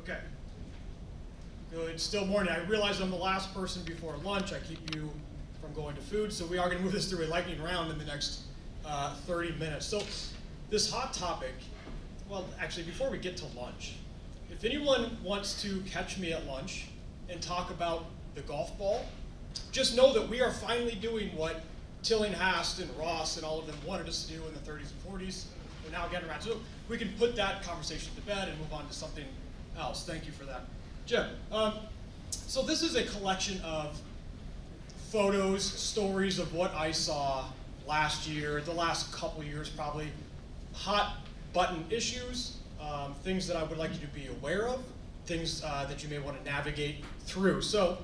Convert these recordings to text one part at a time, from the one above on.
Okay. Good. Still morning. I realize I'm the last person before lunch. I keep you from going to food, so we are going to move this through a lightning round in the next 30 minutes. So this hot topic, well, actually, before we get to lunch, if anyone wants to catch me at lunch and talk about the golf ball, just know that we are finally doing what Tillinghast and Ross and all of them wanted us to do in the 30s and 40s. We're now getting around to it. We can put that conversation to bed and move on to something else. Thank you for that, Jim. So this is a collection of photos, stories of what I saw last year, the last couple years probably, hot button issues, things that I would like you to be aware of, things that you may want to navigate through. So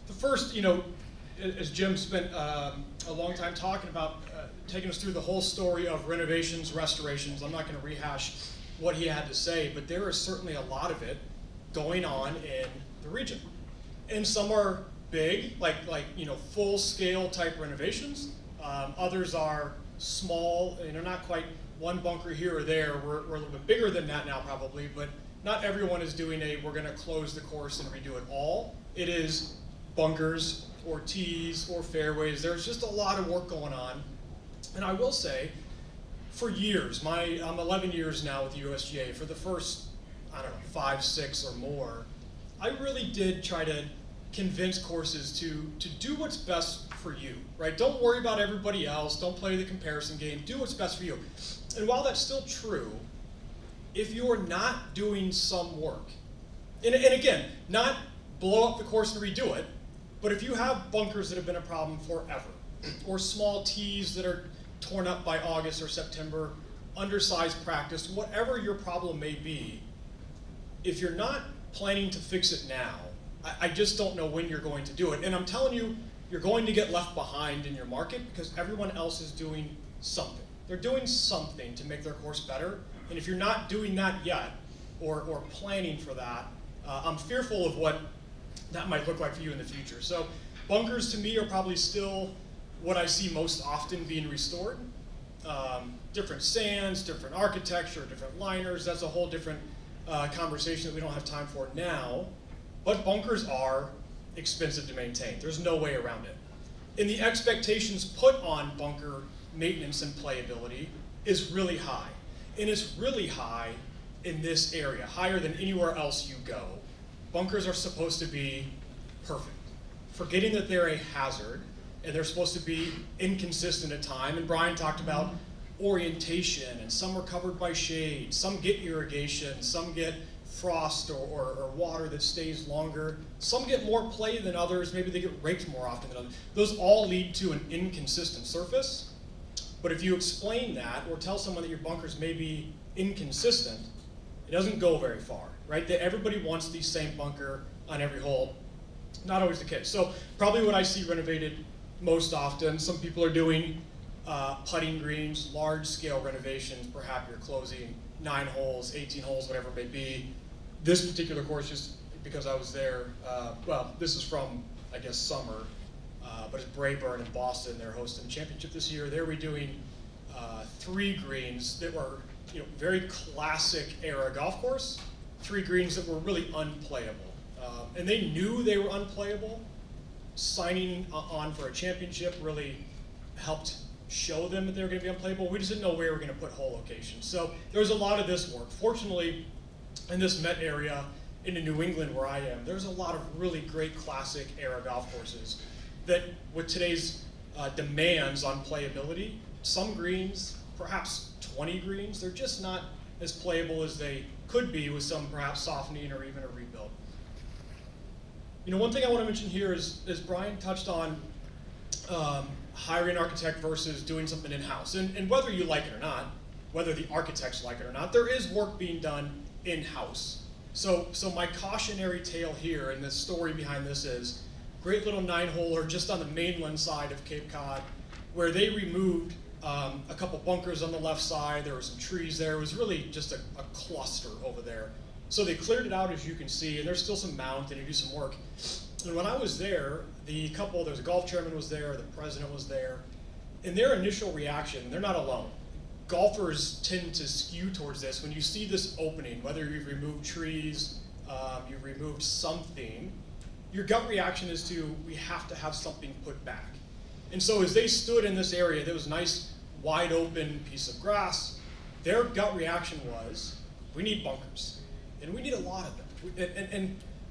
the first, as Jim spent a long time talking about, taking us through the whole story of renovations, restorations. I'm not going to rehash what he had to say, but there is certainly a lot of it going on in the region. And some are big, like full-scale type renovations. Others are small, not quite one bunker here or there. We're a little bit bigger than that now probably, but not everyone is doing we're going to close the course and redo it all. It is bunkers or tees or fairways. There's just a lot of work going on. And I will say, for years, I'm 11 years now with the USGA. For the first, 5, 6 or more, I really did try to convince courses to do what's best for you, right? Don't worry about everybody else. Don't play the comparison game. Do what's best for you. And while that's still true, if you're not doing some work, and again, not blow up the course and redo it, but if you have bunkers that have been a problem forever, or small tees that are torn up by August or September, undersized practice, whatever your problem may be, if you're not planning to fix it now, I just don't know when you're going to do it. And I'm telling you, you're going to get left behind in your market because everyone else is doing something. They're doing something to make their course better. And if you're not doing that yet, or planning for that, I'm fearful of what that might look like for you in the future. So bunkers to me are probably still what I see most often being restored. Different sands, different architecture, different liners. That's a whole different conversation that we don't have time for now. But bunkers are expensive to maintain. There's no way around it. And the expectations put on bunker maintenance and playability is really high. And it's really high in this area, higher than anywhere else you go. Bunkers are supposed to be perfect. Forgetting that they're a hazard, and they're supposed to be inconsistent at time. And Brian talked about orientation, and some are covered by shade, some get irrigation, some get frost or water that stays longer. Some get more play than others, maybe they get raked more often than others. Those all lead to an inconsistent surface. But if you explain that or tell someone that your bunkers may be inconsistent, it doesn't go very far, right? That everybody wants the same bunker on every hole. Not always the case. So probably what I see renovated most often, some people are doing putting greens, large scale renovations. Perhaps you're closing 9 holes, 18 holes, whatever it may be. This particular course, just because I was there, this is from, I guess, summer, but it's Brayburn in Boston. They're hosting the championship this year. They're redoing 3 greens that were, very classic era golf course. 3 greens that were really unplayable. And they knew they were unplayable. Signing on for a championship really helped show them that they were going to be unplayable. We just didn't know where we were going to put hole locations. So there was a lot of this work. Fortunately, in this Met area, in New England where I am, there's a lot of really great classic era golf courses that, with today's demands on playability, some greens, perhaps 20 greens, they're just not as playable as they could be with some perhaps softening or even a rebuild. One thing I want to mention here is Brian touched on hiring an architect versus doing something in-house. And whether you like it or not, whether the architects like it or not, there is work being done in-house. So my cautionary tale here, and the story behind this is, great little 9-holer just on the mainland side of Cape Cod, where they removed a couple bunkers on the left side. There were some trees there. It was really just a cluster over there. So they cleared it out, as you can see, and there's still some mound and they do some work. And when I was there, there's a golf chairman was there, the president was there, and their initial reaction, they're not alone. golfers tend to skew towards this. When you see this opening, whether you've removed trees, you've removed something, your gut reaction is to, we have to have something put back. And so as they stood in this area, there was a nice wide open piece of grass, their gut reaction was, we need bunkers. And we need a lot of them.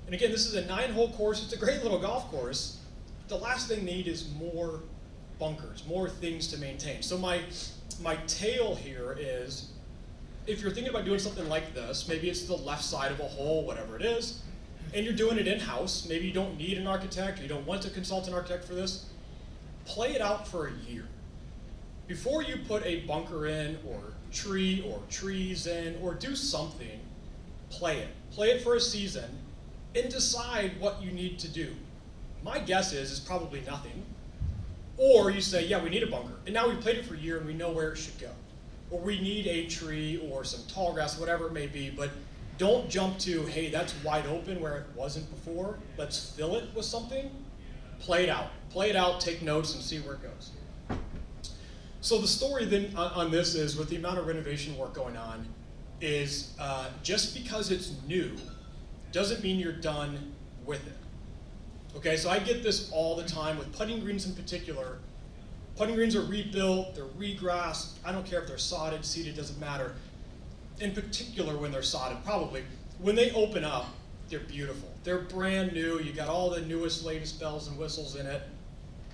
And again, this is a 9-hole course, it's a great little golf course. The last thing they need is more bunkers, more things to maintain. So my tale here is, if you're thinking about doing something like this, maybe it's the left side of a hole, whatever it is, and you're doing it in-house, maybe you don't need an architect, or you don't want to consult an architect for this, play it out for a year. Before you put a bunker in, or tree, or trees in, or do something, play it. Play it for a season, and decide what you need to do. My guess is probably nothing. Or you say, yeah, we need a bunker. And now we've played it for a year and we know where it should go. Or we need a tree or some tall grass, whatever it may be, but don't jump to, hey, that's wide open where it wasn't before. Let's fill it with something. Play it out. Play it out, take notes, and see where it goes. So the story then on this is, with the amount of renovation work going on, is just because it's new doesn't mean you're done with it. Okay, so I get this all the time with putting greens in particular. Putting greens are rebuilt, they're regrassed. I don't care if they're sodded, seeded, doesn't matter. In particular when they're sodded, probably. When they open up, they're beautiful. They're brand new, you got all the newest, latest bells and whistles in it.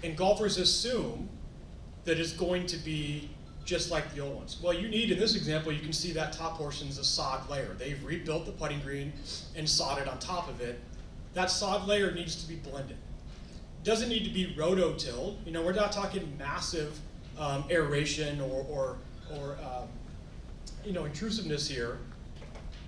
And golfers assume that it's going to be just like the old ones. Well, you need, in this example, you can see that top portion is a sod layer. They've rebuilt the putting green and sodded on top of it. That sod layer needs to be blended. Doesn't need to be rototilled. You know, we're not talking massive aeration or intrusiveness here,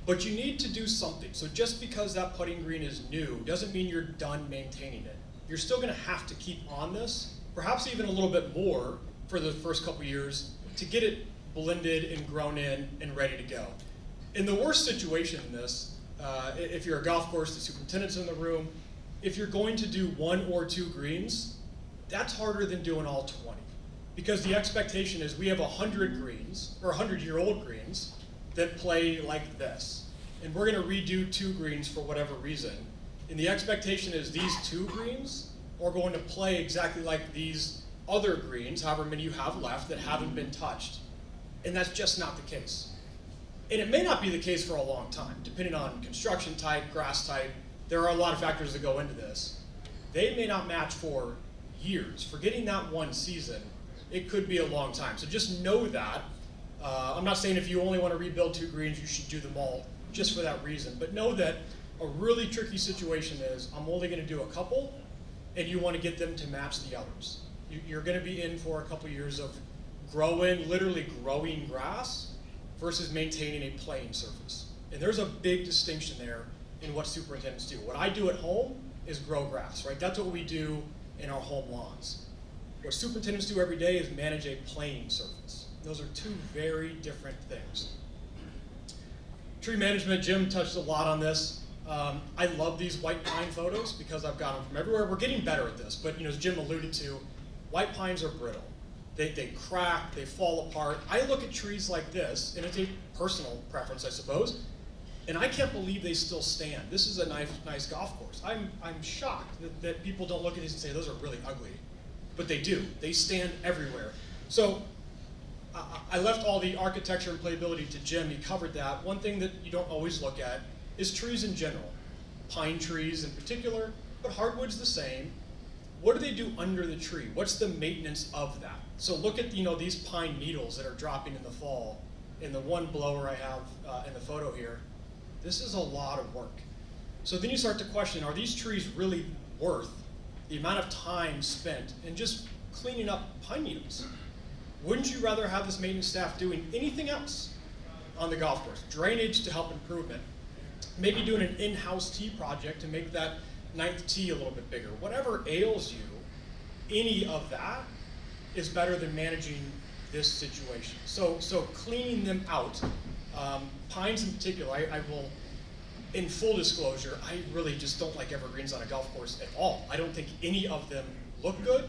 but you need to do something. So just because that putting green is new doesn't mean you're done maintaining it. You're still going to have to keep on this, perhaps even a little bit more for the first couple years to get it blended and grown in and ready to go. In the worst situation in this, if you're a golf course, the superintendent's in the room, if you're going to do 1 or 2 greens, that's harder than doing all 20. Because the expectation is we have 100 greens, or 100-year-old greens, that play like this. And we're gonna redo 2 greens for whatever reason. And the expectation is these 2 greens are going to play exactly like these other greens, however many you have left, that haven't been touched. And that's just not the case. And it may not be the case for a long time, depending on construction type, grass type. There are a lot of factors that go into this. They may not match for years. For getting that one season, it could be a long time. So just know that. I'm not saying if you only want to rebuild 2 greens, you should do them all just for that reason. But know that a really tricky situation is, I'm only going to do a couple, and you want to get them to match the others. You're going to be in for a couple years of literally growing grass versus maintaining a plain surface. And there's a big distinction there in what superintendents do. What I do at home is grow grass, right? That's what we do in our home lawns. What superintendents do every day is manage a plain surface. Those are 2 very different things. Tree management, Jim touched a lot on this. I love these white pine photos because I've got them from everywhere. We're getting better at this, but as Jim alluded to, white pines are brittle. They crack, they fall apart. I look at trees like this, and it's a personal preference, I suppose, and I can't believe they still stand. This is a nice golf course. I'm shocked that people don't look at these and say, those are really ugly. But they do. They stand everywhere. So I left all the architecture and playability to Jim. He covered that. One thing that you don't always look at is trees in general. Pine trees in particular, but hardwood's the same. What do they do under the tree? What's the maintenance of that? So look at these pine needles that are dropping in the fall. In the one blower I have in the photo here, this is a lot of work. So then you start to question, are these trees really worth the amount of time spent in just cleaning up pine needles? Wouldn't you rather have this maintenance staff doing anything else on the golf course? Drainage to help improvement. Maybe doing an in-house tee project to make that 9th tee a little bit bigger. Whatever ails you, any of that is better than managing this situation. So cleaning them out, pines in particular, I will, in full disclosure, I really just don't like evergreens on a golf course at all. I don't think any of them look good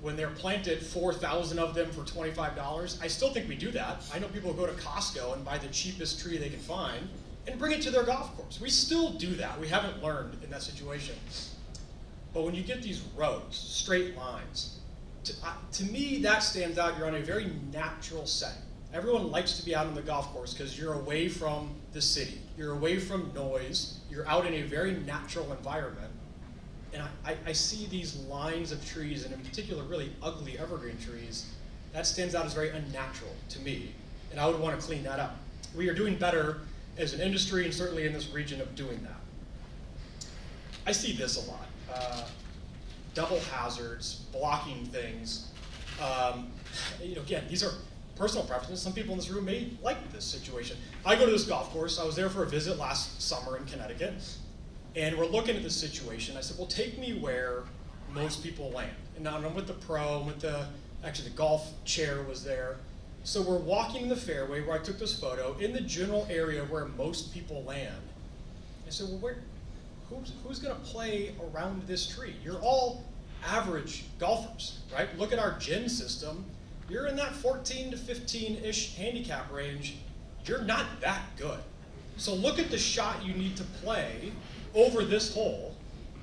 when they're planted 4,000 of them for $25. I still think we do that. I know people go to Costco and buy the cheapest tree they can find and bring it to their golf course. We still do that. We haven't learned in that situation. But when you get these rows, straight lines, to me that stands out. You're on a very natural setting. Everyone likes to be out on the golf course because you're away from the city. You're away from noise. You're out in a very natural environment. And I see these lines of trees, and in particular really ugly evergreen trees, that stands out as very unnatural to me. And I would want to clean that up. We are doing better as an industry and certainly in this region of doing that. I see this a lot. Double hazards, blocking things. Again, these are personal preferences. Some people in this room may like this situation. I go to this golf course. I was there for a visit last summer in Connecticut, and we're looking at this situation. I said, well, take me where most people land. And now I'm with the pro, actually the golf chair was there. So we're walking in the fairway where I took this photo in the general area where most people land. I said, well, who's gonna play around this tree? You're all average golfers, right? Look at our GIN system. You're in that 14 to 15-ish handicap range. You're not that good. So look at the shot you need to play over this hole.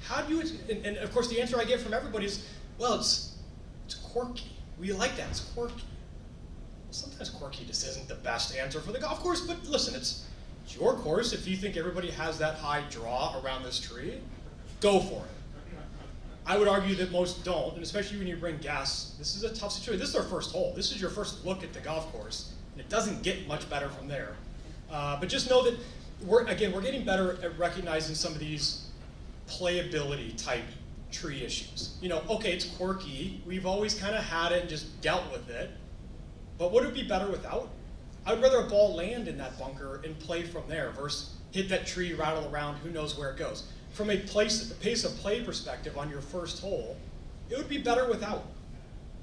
How do you, and of course the answer I get from everybody is, well, it's quirky. We like that, it's quirky. Well, sometimes quirky just isn't the best answer for the golf course, but listen, it's your course. If you think everybody has that high draw around this tree, go for it. I would argue that most don't, and especially when you bring guests, this is a tough situation. This is our first hole. This is your first look at the golf course, and it doesn't get much better from there. But just know that we're getting better at recognizing some of these playability type tree issues. Okay, it's quirky. We've always kind of had it and just dealt with it. But would it be better without? I would rather a ball land in that bunker and play from there versus hit that tree, rattle around, who knows where it goes. From a pace of play perspective on your first hole, it would be better without.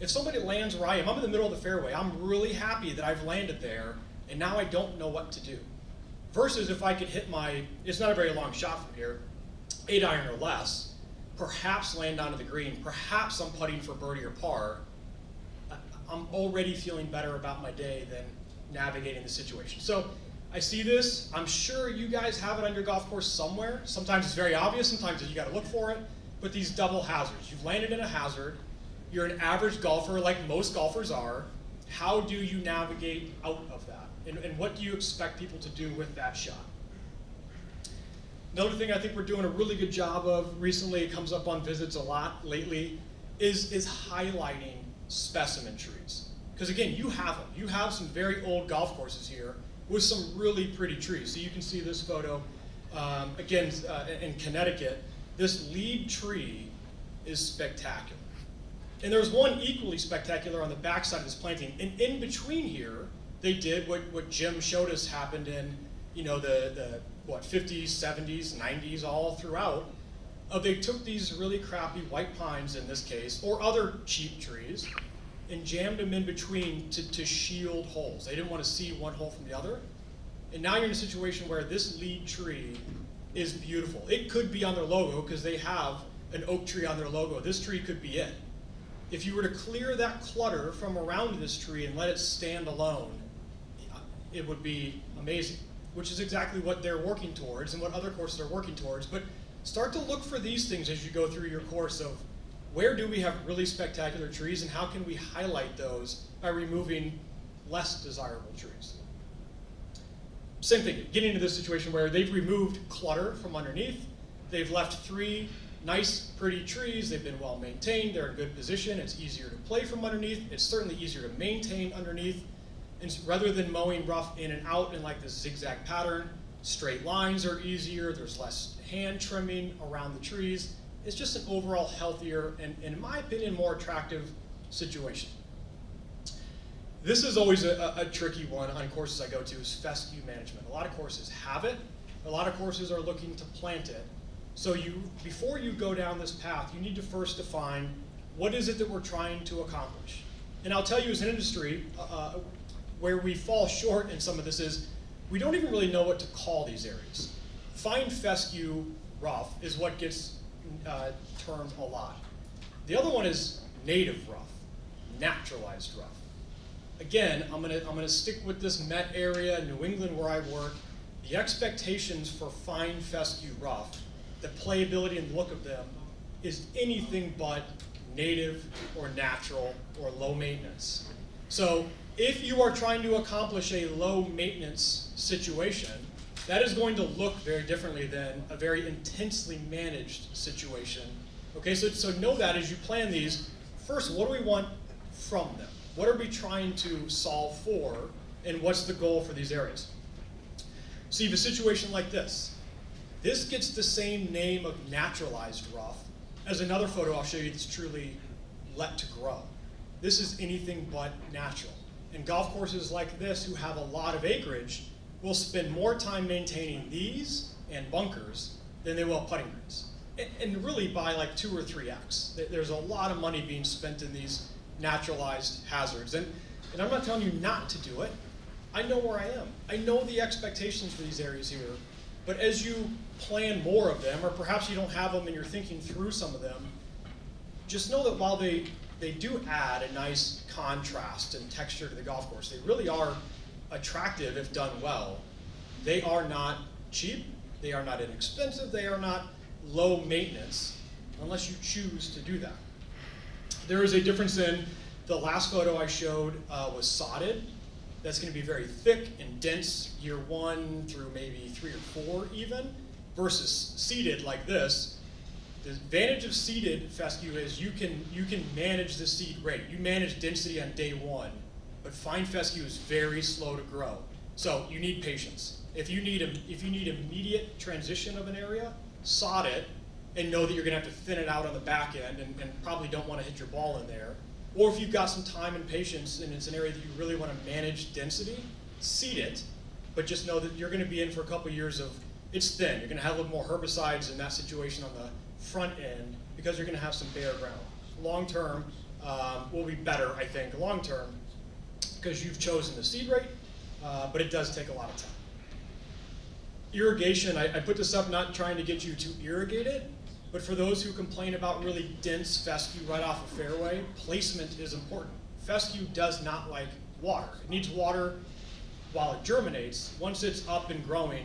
If somebody lands where I am, I'm in the middle of the fairway, I'm really happy that I've landed there, and now I don't know what to do. Versus if I could hit it's not a very long shot from here, 8 iron or less, perhaps land onto the green, perhaps I'm putting for birdie or par, I'm already feeling better about my day than navigating the situation. So I see this. I'm sure you guys have it on your golf course somewhere. Sometimes it's very obvious, sometimes you gotta look for it, but these double hazards. You've landed in a hazard, you're an average golfer like most golfers are. How do you navigate out of that? And what do you expect people to do with that shot? Another thing I think we're doing a really good job of recently, it comes up on visits a lot lately, is highlighting specimen trees. Because again, you have them. You have some very old golf courses here with some really pretty trees. So you can see this photo, again, in Connecticut. This lead tree is spectacular. And there's one equally spectacular on the backside of this planting. And in between here, they did what Jim showed us happened in the 50s, 70s, 90s, all throughout. They took these really crappy white pines in this case, or other cheap trees, and jammed them in between to shield holes. They didn't want to see one hole from the other. And now you're in a situation where this lead tree is beautiful. It could be on their logo because they have an oak tree on their logo. This tree could be it. If you were to clear that clutter from around this tree and let it stand alone, it would be amazing, which is exactly what they're working towards and what other courses are working towards. But start to look for these things as you go through your course of where do we have really spectacular trees and how can we highlight those by removing less desirable trees. Same thing, getting into this situation where they've removed clutter from underneath. They've left 3 nice, pretty trees. They've been well maintained. They're in good position. It's easier to play from underneath. It's certainly easier to maintain underneath. And rather than mowing rough in and out in like this zigzag pattern, straight lines are easier. There's less hand trimming around the trees. It's just an overall healthier and in my opinion, more attractive situation. This is always a tricky one on courses I go to is fescue management. A lot of courses have it. A lot of courses are looking to plant it. So before you go down this path, you need to first define what is it that we're trying to accomplish. And I'll tell you as an industry, where we fall short in some of this is we don't even really know what to call these areas. Fine fescue rough is what gets termed a lot. The other one is native rough, naturalized rough. Again, I'm gonna stick with this Met area, New England where I work. The expectations for fine fescue rough, the playability and look of them, is anything but native or natural or low maintenance. So if you are trying to accomplish a low maintenance situation, that is going to look very differently than a very intensely managed situation. Okay, so know that as you plan these, first, what do we want from them? What are we trying to solve for, and what's the goal for these areas? So you have a situation like this. This gets the same name of naturalized rough as another photo I'll show you that's truly let to grow. This is anything but natural. And golf courses like this, who have a lot of acreage, will spend more time maintaining these and bunkers than they will putting greens. And really by like 2 or 3x. There's a lot of money being spent in these naturalized hazards. And I'm not telling you not to do it. I know where I am. I know the expectations for these areas here. But as you plan more of them, or perhaps you don't have them and you're thinking through some of them, just know that while they do add a nice contrast and texture to the golf course, they really are attractive if done well. They are not cheap, they are not inexpensive, they are not low maintenance, unless you choose to do that. There is a difference in the last photo I showed was sodded. That's going to be very thick and dense year 1 through maybe 3 or 4 even, versus seeded like this. The advantage of seeded fescue is you can manage the seed rate. You manage density on day 1, but fine fescue is very slow to grow. So you need patience. If you need immediate transition of an area, sod it and know that you're going to have to thin it out on the back end and probably don't want to hit your ball in there. Or if you've got some time and patience and it's an area that you really want to manage density, seed it, but just know that you're going to be in for a couple years of, it's thin. You're going to have a little more herbicides in that situation on the front end because you're going to have some bare ground. Long term will be better, I think, long term, because you've chosen the seed rate, but it does take a lot of time. Irrigation, I put this up not trying to get you to irrigate it, but for those who complain about really dense fescue right off a fairway, placement is important. Fescue does not like water. It needs water while it germinates. Once it's up and growing,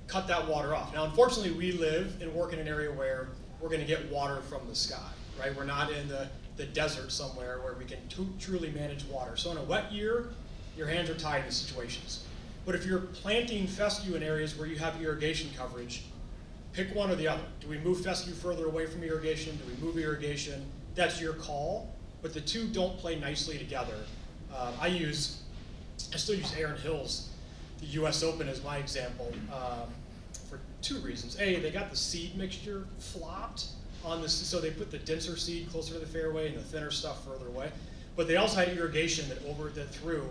cut that water off. Now, unfortunately, we live and work in an area where we're going to get water from the sky, right? We're not in the desert somewhere where we can truly manage water. So in a wet year, your hands are tied in situations. But if you're planting fescue in areas where you have irrigation coverage, pick one or the other. Do we move fescue further away from irrigation? Do we move irrigation? That's your call, but the two don't play nicely together. I still use Erin Hills, the US Open as my example, for 2 reasons. A, they got the seed mixture flopped on this, so they put the denser seed closer to the fairway and the thinner stuff further away. But they also had irrigation that through.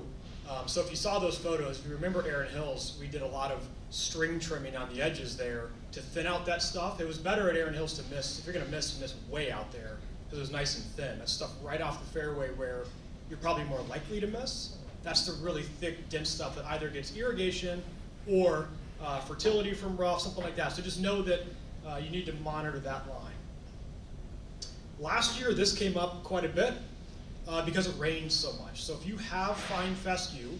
So if you saw those photos, if you remember Erin Hills, we did a lot of string trimming on the edges there to thin out that stuff. It was better at Erin Hills to miss. If you're going to miss way out there because it was nice and thin. That stuff right off the fairway where you're probably more likely to miss. That's the really thick, dense stuff that either gets irrigation or fertility from rough, something like that. So just know that you need to monitor that line. Last year, this came up quite a bit because it rained so much. So if you have fine fescue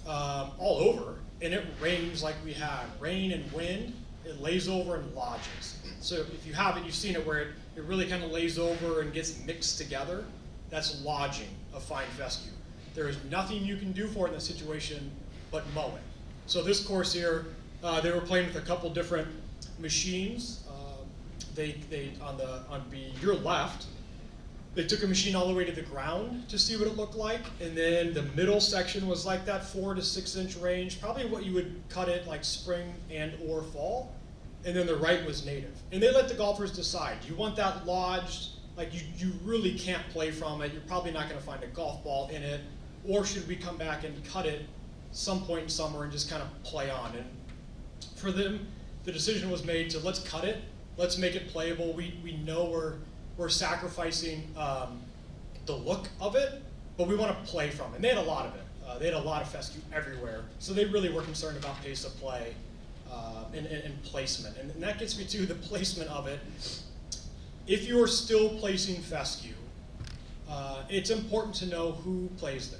all over, and it rains like we had, rain and wind, it lays over and lodges. So if you have it, you've seen it where it really kind of lays over and gets mixed together. That's lodging of fine fescue. There is nothing you can do for it in that situation but mow it. So this course here, they were playing with a couple different machines. On your left, they took a machine all the way to the ground to see what it looked like, and then the middle section was like that 4 to 6 inch range, probably what you would cut it like spring and or fall, and then the right was native. And they let the golfers decide, do you want that lodged, like you really can't play from it, you're probably not going to find a golf ball in it, or should we come back and cut it some point in summer and just kind of play on? And for them, the decision was made to let's cut it, let's make it playable. We know we're sacrificing the look of it, but we want to play from it. And they had a lot of it. They had a lot of fescue everywhere. So they really were concerned about pace of play and placement. And that gets me to the placement of it. If you're still placing fescue, it's important to know who plays there.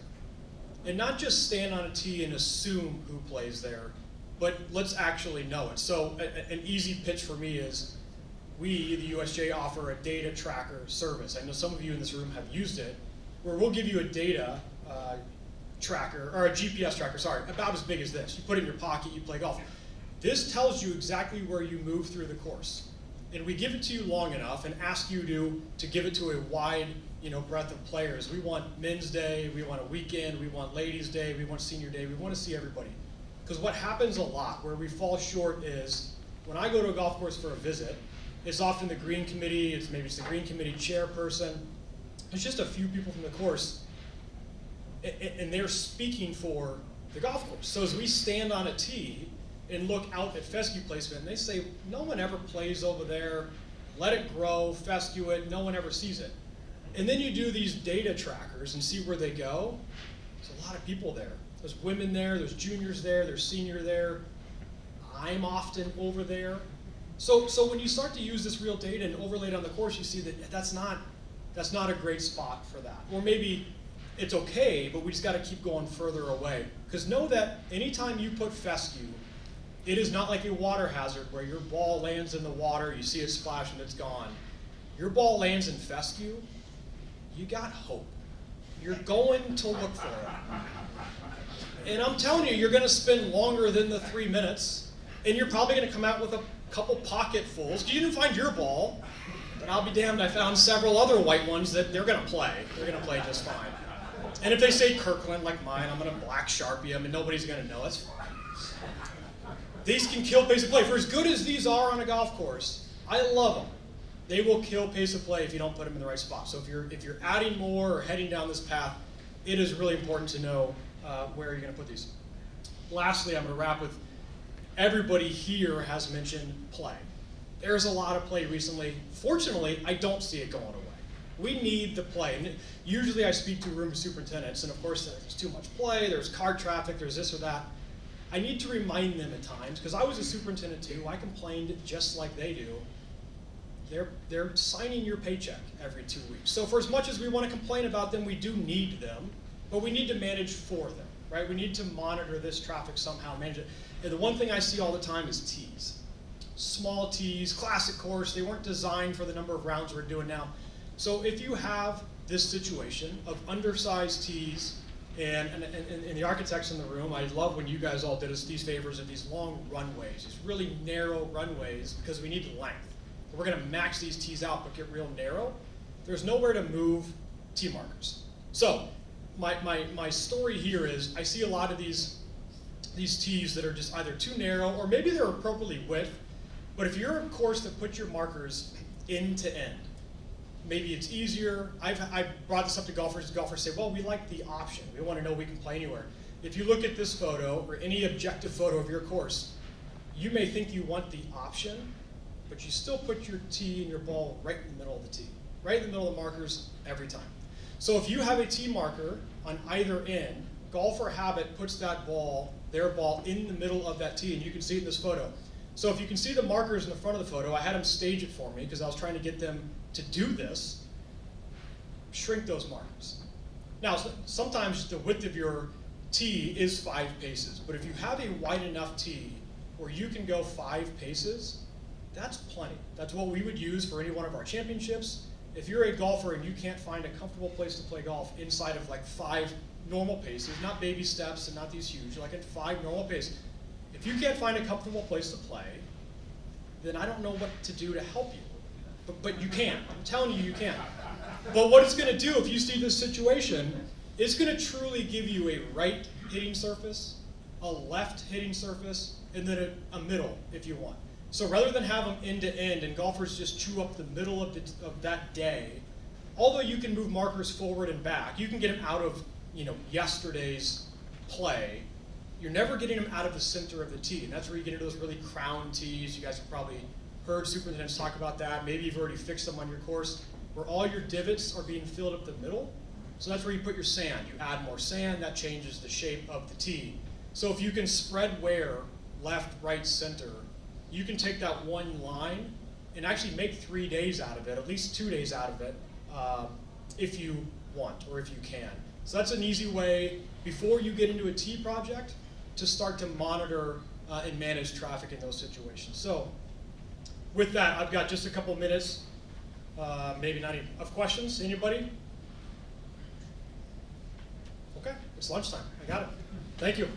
And not just stand on a tee and assume who plays there, but let's actually know it. So an easy pitch for me is, we, the USGA, offer a data tracker service. I know some of you in this room have used it, where we'll give you a data tracker, or a GPS tracker, sorry, about as big as this. You put it in your pocket, you play golf. This tells you exactly where you move through the course. And we give it to you long enough and ask you to give it to a wide breadth of players. We want men's day, we want a weekend, we want ladies' day, we want senior day, we want to see everybody. Because what happens a lot, where we fall short, is when I go to a golf course for a visit, it's often the green committee, maybe it's the green committee chairperson. It's just a few people from the course, and they're speaking for the golf course. So as we stand on a tee and look out at fescue placement, and they say, no one ever plays over there, let it grow, fescue it, no one ever sees it. And then you do these data trackers and see where they go. There's a lot of people there. There's women there, there's juniors there, there's senior there. I'm often over there. So when you start to use this real data and overlay it on the course, you see that that's not a great spot for that. Or maybe it's okay, but we just got to keep going further away. Because know that anytime you put fescue, it is not like a water hazard where your ball lands in the water, you see it splash and it's gone. Your ball lands in fescue, you got hope. You're going to look for it. And I'm telling you, you're going to spend longer than the 3 minutes, and you're probably going to come out with a couple pocketfuls. You didn't find your ball, but I'll be damned, I found several other white ones that they're going to play. They're going to play just fine. And if they say Kirkland like mine, I'm going to black Sharpie them, and nobody's going to know. That's fine. These can kill pace of play. For as good as these are on a golf course, I love them. They will kill pace of play if you don't put them in the right spot. So if you're adding more or heading down this path, it is really important to know where you're going to put these. Lastly, I'm going to wrap with, everybody here has mentioned play. There's a lot of play recently. Fortunately, I don't see it going away. We need the play. And usually I speak to room superintendents, and of course there's too much play, there's car traffic, there's this or that. I need to remind them at times, because I was a superintendent too, I complained just like they do. They're signing your paycheck every 2 weeks. So for as much as we want to complain about them, we do need them, but we need to manage for them, right? We need to monitor this traffic somehow, manage it. And the one thing I see all the time is tees. Small tees, classic course, they weren't designed for the number of rounds we're doing now. So if you have this situation of undersized tees, and the architects in the room, I love when you guys all did us these favors of these long runways, these really narrow runways, because we need length. We're going to max these tees out but get real narrow. There's nowhere to move tee markers. So my story here is I see a lot of these tees that are just either too narrow or maybe they're appropriately width, but if you're a course that puts your markers end to end, maybe it's easier. I brought this up to golfers. Golfers say, well, we like the option. We want to know we can play anywhere. If you look at this photo or any objective photo of your course, you may think you want the option, but you still put your tee and your ball right in the middle of the tee, right in the middle of the markers every time. So if you have a tee marker on either end, golfer habit puts that ball, their ball, in the middle of that tee, and you can see it in this photo. So if you can see the markers in the front of the photo, I had them stage it for me because I was trying to get them to do this. Shrink those markers. Now, sometimes the width of your tee is 5 paces, but if you have a wide enough tee where you can go 5 paces, that's plenty. That's what we would use for any one of our championships. If you're a golfer and you can't find a comfortable place to play golf inside of like 5 normal paces, not baby steps and not these huge, like at 5 normal paces, if you can't find a comfortable place to play, then I don't know what to do to help you. But you can. I'm telling you, you can. But what it's going to do if you see this situation, it's going to truly give you a right hitting surface, a left hitting surface, and then a middle if you want. So rather than have them end to end and golfers just chew up the middle of that day, although you can move markers forward and back, you can get them out of yesterday's play, you're never getting them out of the center of the tee. And that's where you get into those really crown tees. You guys have probably heard superintendents talk about that. Maybe you've already fixed them on your course, where all your divots are being filled up the middle. So that's where you put your sand. You add more sand, that changes the shape of the tee. So if you can spread wear left, right, center, you can take that one line and actually make 3 days out of it, at least 2 days out of it, if you want, or if you can. So that's an easy way, before you get into a T project, to start to monitor and manage traffic in those situations. So with that, I've got just a couple minutes, maybe not even, of questions. Anybody? Okay, it's lunchtime. I got it. Thank you.